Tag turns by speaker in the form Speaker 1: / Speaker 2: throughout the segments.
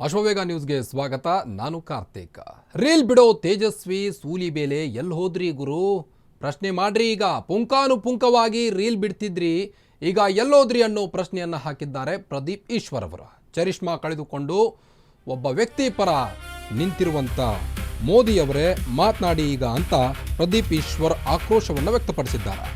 Speaker 1: ಅಶ್ವವೇಗ ನ್ಯೂಸ್ಗೆ ಸ್ವಾಗತ. ನಾನು ಕಾರ್ತಿಕ್. ರೀಲ್ ಬಿಡೋ ತೇಜಸ್ವಿ ಸೂಲಿಬೇಲೆ ಎಲ್ಲಿ ಹೋದ್ರಿ ಗುರು ಪ್ರಶ್ನೆ ಮಾಡ್ರಿ. ಈಗ ಪುಂಕಾನುಪುಂಕವಾಗಿ ರೀಲ್ ಬಿಡ್ತಿದ್ರಿ, ಈಗ ಎಲ್ಲೋದ್ರಿ ಅನ್ನೋ ಪ್ರಶ್ನೆಯನ್ನು ಹಾಕಿದ್ದಾರೆ ಪ್ರದೀಪ್ ಈಶ್ವರ್ ಅವರು. ಚರಿಷ್ಮಾ ಕಳೆದುಕೊಂಡು ಒಬ್ಬ ವ್ಯಕ್ತಿ ಪರ ನಿಂತಿರುವಂಥ ಮೋದಿಯವರೇ ಮಾತನಾಡಿ ಈಗ ಅಂತ ಪ್ರದೀಪ್ ಈಶ್ವರ್ ಆಕ್ರೋಶವನ್ನು ವ್ಯಕ್ತಪಡಿಸಿದ್ದಾರೆ.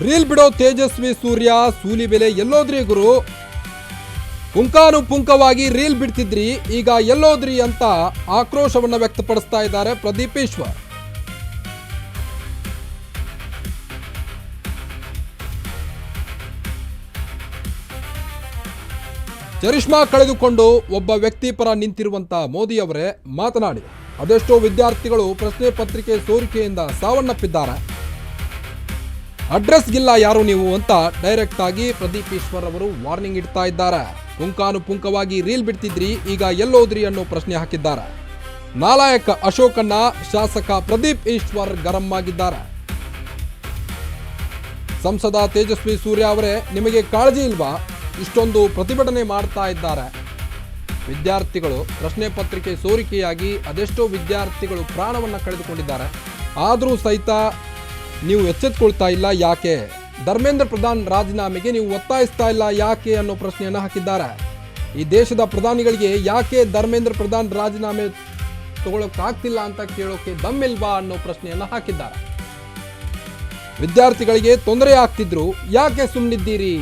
Speaker 1: ರೀಲ್ ಬಿಡೋ ತೇಜಸ್ವಿ ಸೂರ್ಯ ಸೂಲಿಬೇಲೆ ಎಲ್ಲೋದ್ರಿ ಗುರು, ಪುಂಕಾನುಪುಂಕವಾಗಿ ರೀಲ್ ಬಿಡ್ತಿದ್ರಿ, ಈಗ ಎಲ್ಲೋದ್ರಿ ಅಂತ ಆಕ್ರೋಶವನ್ನು ವ್ಯಕ್ತಪಡಿಸ್ತಾ ಇದ್ದಾರೆ ಪ್ರದೀಪ್ ಈಶ್ವರ್. ಚರಿಷ್ಮಾ ಕಳೆದುಕೊಂಡು ಒಬ್ಬ ವ್ಯಕ್ತಿ ಪರ ನಿಂತಿರುವಂತ ಮೋದಿ ಅವರೇ ಮಾತನಾಡಿ ಅದೆಷ್ಟೋ ವಿದ್ಯಾರ್ಥಿಗಳು ಪ್ರಶ್ನೆ ಪತ್ರಿಕೆ ಸೋರಿಕೆಯಿಂದ ಸಾವನ್ನಪ್ಪಿದ್ದಾರೆ, ಅಡ್ರೆಸ್ಗಿಲ್ಲ ಯಾರು ನೀವು ಅಂತ ಡೈರೆಕ್ಟ್ ಆಗಿ ಪ್ರದೀಪ್ ಈಶ್ವರ್ ಅವರು ವಾರ್ನಿಂಗ್ ಇಡ್ತಾ ಇದ್ದಾರೆ. ಪುಂಕಾನುಪುಂಕವಾಗಿ ರೀಲ್ ಬಿಡ್ತಿದ್ರಿ, ಈಗ ಎಲ್ಲೋದ್ರಿ ಅನ್ನೋ ಪ್ರಶ್ನೆ ಹಾಕಿದ್ದಾರೆ. ನಾಲಾಯಕ ಅಶೋಕನ್ನ ಶಾಸಕ ಪ್ರದೀಪ್ ಈಶ್ವರ್ ಗರಂ ಆಗಿದ್ದಾರೆ. ಸಂಸದ ತೇಜಸ್ವಿ ಸೂರ್ಯ ಅವರೇ, ನಿಮಗೆ ಕಾಳಜಿ ಇಲ್ವಾ? ಇಷ್ಟೊಂದು ಪ್ರತಿಭಟನೆ ಮಾಡ್ತಾ ಇದ್ದಾರೆ ವಿದ್ಯಾರ್ಥಿಗಳು. ಪ್ರಶ್ನೆ ಪತ್ರಿಕೆ ಸೋರಿಕೆಯಾಗಿ ಅದೆಷ್ಟೋ ವಿದ್ಯಾರ್ಥಿಗಳು ಪ್ರಾಣವನ್ನು ಕಳೆದುಕೊಂಡಿದ್ದಾರೆ, ಆದರೂ ಸಹಿತ ನೀವು ಎಚ್ಚೆತ್ತುಕೊಳ್ತಾ ಇಲ್ಲ ಯಾಕೆ? ಧರ್ಮೇಂದ್ರ ಪ್ರಧಾನ್ ರಾಜೀನಾಮೆಗೆ ನೀವು ಒತ್ತಾಯಿಸ್ತಾ ಇಲ್ಲ ಯಾಕೆ ಅನ್ನೋ ಪ್ರಶ್ನೆಯನ್ನು ಹಾಕಿದ್ದಾರೆ. ಈ ದೇಶದ ಪ್ರಧಾನಿಗಳಿಗೆ ಯಾಕೆ ಧರ್ಮೇಂದ್ರ ಪ್ರಧಾನ್ ರಾಜೀನಾಮೆ ತಗೊಳ್ಳೋಕ್ಕಾಗ್ತಿಲ್ಲ ಅಂತ ಕೇಳೋಕೆ ದಮ್ಮಿಲ್ವಾ ಅನ್ನೋ ಪ್ರಶ್ನೆಯನ್ನು ಹಾಕಿದ್ದಾರೆ. ವಿದ್ಯಾರ್ಥಿಗಳಿಗೆ ತೊಂದರೆ ಆಗ್ತಿದ್ರು, ಯಾಕೆ ಸುಮ್ಮನಿದ್ದೀರಿ?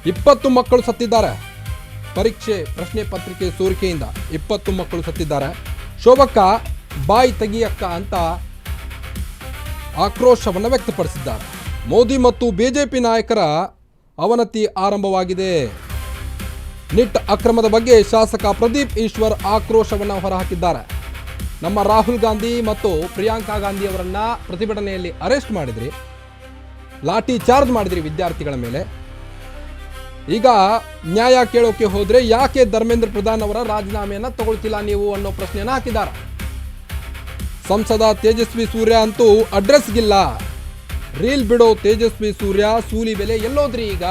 Speaker 1: 20 ಮಕ್ಕಳು ಸತ್ತಿದ್ದಾರೆ ಪರೀಕ್ಷೆ ಪ್ರಶ್ನೆ ಪತ್ರಿಕೆ ಸೋರಿಕೆಯಿಂದ. 20 ಮಕ್ಕಳು ಸತ್ತಿದ್ದಾರೆ. ಶೋಭಕ್ಕ ಬಾಯಿ ತೆಗಿಯಕ್ಕ ಅಂತ ಆಕ್ರೋಶವನ್ನು ವ್ಯಕ್ತಪಡಿಸಿದ್ದಾರೆ. ಮೋದಿ ಮತ್ತು ಬಿಜೆಪಿ ನಾಯಕರ ಅವನತಿ ಆರಂಭವಾಗಿದೆ. ನಿಟ್ ಅಕ್ರಮದ ಬಗ್ಗೆ ಶಾಸಕ ಪ್ರದೀಪ್ ಈಶ್ವರ್ ಆಕ್ರೋಶವನ್ನು ಹೊರಹಾಕಿದ್ದಾರೆ. ನಮ್ಮ ರಾಹುಲ್ ಗಾಂಧಿ ಮತ್ತು ಪ್ರಿಯಾಂಕಾ ಗಾಂಧಿ ಅವರನ್ನ ಪ್ರತಿಭಟನೆಯಲ್ಲಿ ಅರೆಸ್ಟ್ ಮಾಡಿದ್ರಿ, ಲಾಠಿ ಚಾರ್ಜ್ ಮಾಡಿದ್ರಿ ವಿದ್ಯಾರ್ಥಿಗಳ ಮೇಲೆ. ಈಗ ನ್ಯಾಯ ಕೇಳೋಕೆ ಹೋದ್ರೆ ಯಾಕೆ ಧರ್ಮೇಂದ್ರ ಪ್ರಧಾನ್ ಅವರ ರಾಜೀನಾಮೆಯನ್ನು ತಗೊಳ್ತಿಲ್ಲ ನೀವು ಅನ್ನೋ ಪ್ರಶ್ನೆಯನ್ನು ಹಾಕಿದ್ದಾರೆ. ಸಂಸದ ತೇಜಸ್ವಿ ಸೂರ್ಯ ಅಂತೂ ಅಡ್ರೆಸ್ಗಿಲ್ಲ. ರೀಲ್ ಬಿಡೋ ತೇಜಸ್ವಿ ಸೂರ್ಯ ಸೂಲಿಬೇಲೆ ಎಲ್ಲೋದ್ರಿ? ಈಗ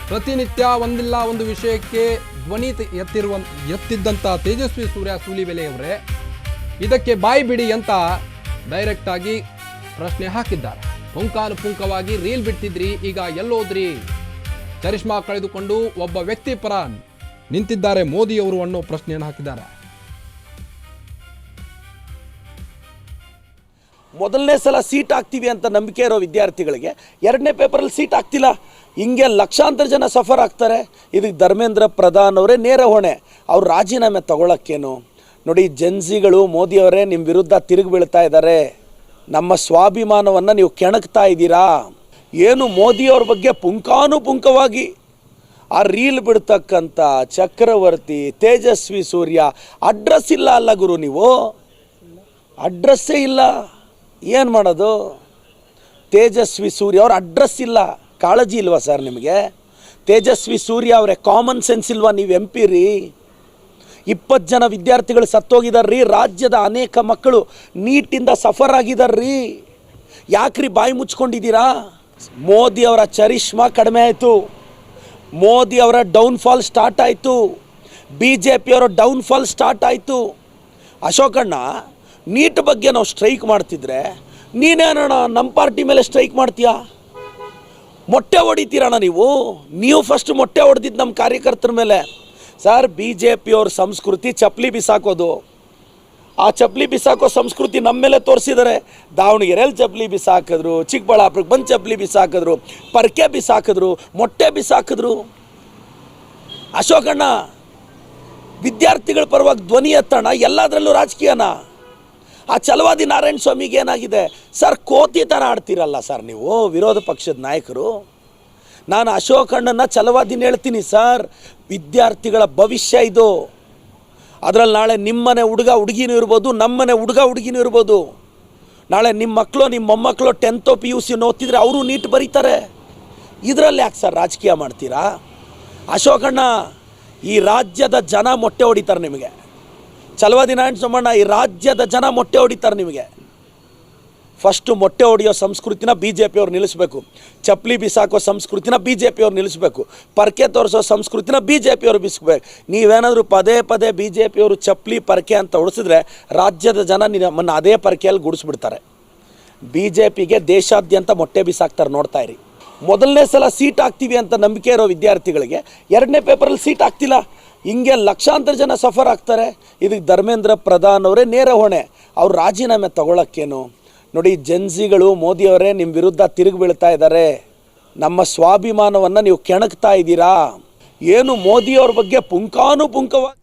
Speaker 1: ಪ್ರತಿನಿತ್ಯ ಒಂದಿಲ್ಲ ಒಂದು ವಿಷಯಕ್ಕೆ ಧ್ವನಿ ಎತ್ತಿದ್ದಂಥ ತೇಜಸ್ವಿ ಸೂರ್ಯ ಸೂಲಿಬೇಲೆಯವರೇ ಇದಕ್ಕೆ ಬಾಯಿ ಬಿಡಿ ಅಂತ ಡೈರೆಕ್ಟ್ ಆಗಿ ಪ್ರಶ್ನೆ ಹಾಕಿದ್ದಾರೆ. ಪುಂಕಾನುಪುಂಕವಾಗಿ ರೀಲ್ ಬಿಡ್ತಿದ್ರಿ, ಈಗ ಎಲ್ಲೋದ್ರಿ? ಚರಿಷ್ಮಾ ಕಳೆದುಕೊಂಡು ಒಬ್ಬ ವ್ಯಕ್ತಿ ಪರ ನಿಂತಿದ್ದಾರೆ ಮೋದಿಯವರು ಅನ್ನೋ ಪ್ರಶ್ನೆಯನ್ನು ಹಾಕಿದ್ದಾರೆ.
Speaker 2: ಮೊದಲನೇ ಸಲ ಸೀಟ್ ಆಗ್ತೀವಿ ಅಂತ ನಂಬಿಕೆ ಇರೋ ವಿದ್ಯಾರ್ಥಿಗಳಿಗೆ ಎರಡನೇ ಪೇಪರಲ್ಲಿ ಸೀಟ್ ಆಗ್ತಿಲ್ಲ. ಹಿಂಗೆ ಲಕ್ಷಾಂತರ ಜನ ಸಫರ್ ಆಗ್ತಾರೆ. ಇದಕ್ಕೆ ಧರ್ಮೇಂದ್ರ ಪ್ರಧಾನ್ ಅವರೇ ನೇರ ಹೊಣೆ. ಅವ್ರು ರಾಜೀನಾಮೆ ತಗೊಳ್ಳೋಕ್ಕೇನು? ನೋಡಿ, ಜನ್ಸಿಗಳು ಮೋದಿಯವರೇ ನಿಮ್ಮ ವಿರುದ್ಧ ತಿರುಗಿ ಬೀಳ್ತಾ ಇದ್ದಾರೆ. ನಮ್ಮ ಸ್ವಾಭಿಮಾನವನ್ನು ನೀವು ಕೆಣಕ್ತಾ ಇದ್ದೀರಾ. ಏನು ಮೋದಿಯವ್ರ ಬಗ್ಗೆ ಪುಂಕಾನುಪುಂಕವಾಗಿ ಆ ರೀಲ್ ಬಿಡ್ತಕ್ಕಂಥ ಚಕ್ರವರ್ತಿ ತೇಜಸ್ವಿ ಸೂರ್ಯ ಅಡ್ರೆಸ್ ಇಲ್ಲ ಅಲ್ಲ ಗುರು, ನೀವು ಅಡ್ರೆಸ್ಸೇ ಇಲ್ಲ. ಏನು ಮಾಡೋದು? ತೇಜಸ್ವಿ ಸೂರ್ಯ ಅವ್ರ ಅಡ್ರೆಸ್ ಇಲ್ಲ. ಕಾಳಜಿ ಇಲ್ವಾ ಸರ್ ನಿಮಗೆ? ತೇಜಸ್ವಿ ಸೂರ್ಯ ಅವರೇ, ಕಾಮನ್ ಸೆನ್ಸ್ ಇಲ್ವಾ? ನೀವು ಎಂ ಪಿ ರೀ. 20 ಜನ ವಿದ್ಯಾರ್ಥಿಗಳು ಸತ್ತೋಗಿದಾರ್ರೀ. ರಾಜ್ಯದ ಅನೇಕ ಮಕ್ಕಳು ನೀಟಿಂದ ಸಫರ್ ಆಗಿದಾರ್ರೀ. ಯಾಕ್ರಿ ಬಾಯಿ ಮುಚ್ಕೊಂಡಿದ್ದೀರಾ? ಮೋದಿ ಅವರ ಚರಿಷ್ಮಾ ಕಡಿಮೆ ಆಯಿತು. ಮೋದಿ ಅವರ ಡೌನ್ಫಾಲ್ ಸ್ಟಾರ್ಟ್ ಆಯಿತು. BJP ಅವರ ಡೌನ್ಫಾಲ್ ಸ್ಟಾರ್ಟ್ ಆಯಿತು. ಅಶೋಕಣ್ಣ, ನೀಟ್ ಬಗ್ಗೆ ನಾವು ಸ್ಟ್ರೈಕ್ ಮಾಡ್ತಿದ್ರೆ ನೀನೇನಣ್ಣ ನಮ್ಮ ಪಾರ್ಟಿ ಮೇಲೆ ಸ್ಟ್ರೈಕ್ ಮಾಡ್ತೀಯಾ? ಮೊಟ್ಟೆ ಹೊಡಿತೀರಣ್ಣ ನೀವು. ನೀವು ಫಸ್ಟ್ ಮೊಟ್ಟೆ ಹೊಡೆದಿದ್ದು ನಮ್ಮ ಕಾರ್ಯಕರ್ತರ ಮೇಲೆ. ಸರ್, BJP ಅವ್ರ ಸಂಸ್ಕೃತಿ ಚಪ್ಪಲಿ ಬಿಸಾಕೋದು. ಆ ಚಪ್ಪಲಿ ಬಿಸಾಕೋ ಸಂಸ್ಕೃತಿ ನಮ್ಮ ಮೇಲೆ ತೋರಿಸಿದ್ದಾರೆ. ದಾವಣಗೆರೆಯಲ್ಲಿ ಚಪ್ಪಲಿ ಬಿಸಾಕಿದ್ರು, ಚಿಕ್ಕಬಳ್ಳಾಪುರಕ್ಕೆ ಬಂದು ಚಪ್ಪಲಿ ಬಿಸಾಕಿದ್ರು, ಪರ್ಕೆ ಬಿಸಾಕಿದ್ರು, ಮೊಟ್ಟೆ ಬಿಸಾಕಿದ್ರು. ಅಶೋಕಣ್ಣ, ವಿದ್ಯಾರ್ಥಿಗಳ ಪರವಾಗಿ ಧ್ವನಿ ಎತ್ತೋಣ. ಎಲ್ಲದರಲ್ಲೂ ರಾಜಕೀಯನ. ಆ ಛಲವಾದಿ ನಾರಾಯಣ ಸ್ವಾಮಿಗೆ ಏನಾಗಿದೆ ಸರ್? ಕೋತಿ ಥರ ಆಡ್ತೀರಲ್ಲ ಸರ್ ನೀವು, ವಿರೋಧ ಪಕ್ಷದ ನಾಯಕರು. ನಾನು ಅಶೋಕಣ್ಣನ ಛಲವಾದಿನ ಹೇಳ್ತೀನಿ ಸರ್. ವಿದ್ಯಾರ್ಥಿಗಳ ಭವಿಷ್ಯ ಇದು. ಅದರಲ್ಲಿ ನಾಳೆ ನಿಮ್ಮನೆ ಹುಡುಗ ಹುಡುಗಿನೂ ಇರ್ಬೋದು, ನಮ್ಮನೆ ಹುಡುಗ ಹುಡುಗಿನೂ ಇರ್ಬೋದು. ನಾಳೆ ನಿಮ್ಮ ಮಕ್ಕಳು ನಿಮ್ಮ ಮೊಮ್ಮಕ್ಕಳು 10th PUC ಓದ್ತಿದ್ರೆ ಅವರು ನೀಟ್ ಬರೀತಾರೆ. ಇದರಲ್ಲಿ ಯಾಕೆ ಸರ್ ರಾಜಕೀಯ ಮಾಡ್ತೀರಾ? ಅಶೋಕಣ್ಣ, ಈ ರಾಜ್ಯದ ಜನ ಮೊಟ್ಟೆ ಹೊಡಿತಾರೆ ನಿಮಗೆ. ಚಲವಾದಿ ನಾರಾಯಣ ಸೋಮಣ್ಣ, ಈ ರಾಜ್ಯದ ಜನ ಮೊಟ್ಟೆ ಹೊಡಿತಾರೆ ನಿಮಗೆ. ಫಸ್ಟು ಮೊಟ್ಟೆ ಹೊಡೆಯೋ ಸಂಸ್ಕೃತಿನ BJP ಅವ್ರು ನಿಲ್ಲಿಸಬೇಕು. ಚಪ್ಪಲಿ ಬಿಸಾಕೋ ಸಂಸ್ಕೃತಿನ BJP ಅವ್ರು ನಿಲ್ಲಿಸಬೇಕು. ಪರ್ಕೆ ತೋರಿಸೋ ಸಂಸ್ಕೃತಿನ BJP ಅವ್ರು ಬಿಸ್ಬೇಕು. ನೀವೇನಾದರೂ ಪದೇ ಪದೇ BJP ಅವರು ಚಪ್ಪಲಿ ಪರ್ಕೆ ಅಂತ ಹೊಡಿಸಿದ್ರೆ ರಾಜ್ಯದ ಜನ ನಮ್ಮನ್ನು ಅದೇ ಪರ್ಕೆಯಲ್ಲಿ ಗುಡಿಸ್ಬಿಡ್ತಾರೆ. BJPಗೆ ದೇಶಾದ್ಯಂತ ಮೊಟ್ಟೆ ಬಿಸಾಕ್ತಾರೆ, ನೋಡ್ತಾ ಇರಿ. ಮೊದಲನೇ ಸಲ ಸೀಟ್ ಹಾಕ್ತೀವಿ ಅಂತ ನಂಬಿಕೆ ಇರೋ ವಿದ್ಯಾರ್ಥಿಗಳಿಗೆ 2ನೇ ಪೇಪರಲ್ಲಿ ಸೀಟ್ ಆಗ್ತಿಲ್ಲ. ಹಿಂಗೆ ಲಕ್ಷಾಂತರ ಜನ ಸಫರ್ ಆಗ್ತಾರೆ. ಇದಕ್ಕೆ ಧರ್ಮೇಂದ್ರ ಪ್ರಧಾನ್ ಅವರೇ ನೇರ ಹೊಣೆ. ಅವ್ರು ರಾಜೀನಾಮೆ ತಗೊಳ್ಳೋಕ್ಕೇನು? ನೋಡಿ, ಜೆನ್ಸಿಗಳು ಮೋದಿಯವರೇ ನಿಮ್ಮ ವಿರುದ್ಧ ತಿರುಗಿ ಬೀಳ್ತಾ ಇದ್ದಾರೆ. ನಮ್ಮ ಸ್ವಾಭಿಮಾನವನ್ನು ನೀವು ಕೆಣಕ್ತಾ ಇದ್ದೀರಾ. ಏನು ಮೋದಿಯವ್ರ ಬಗ್ಗೆ ಪುಂಖಾನುಪುಂಖವಾಗಿ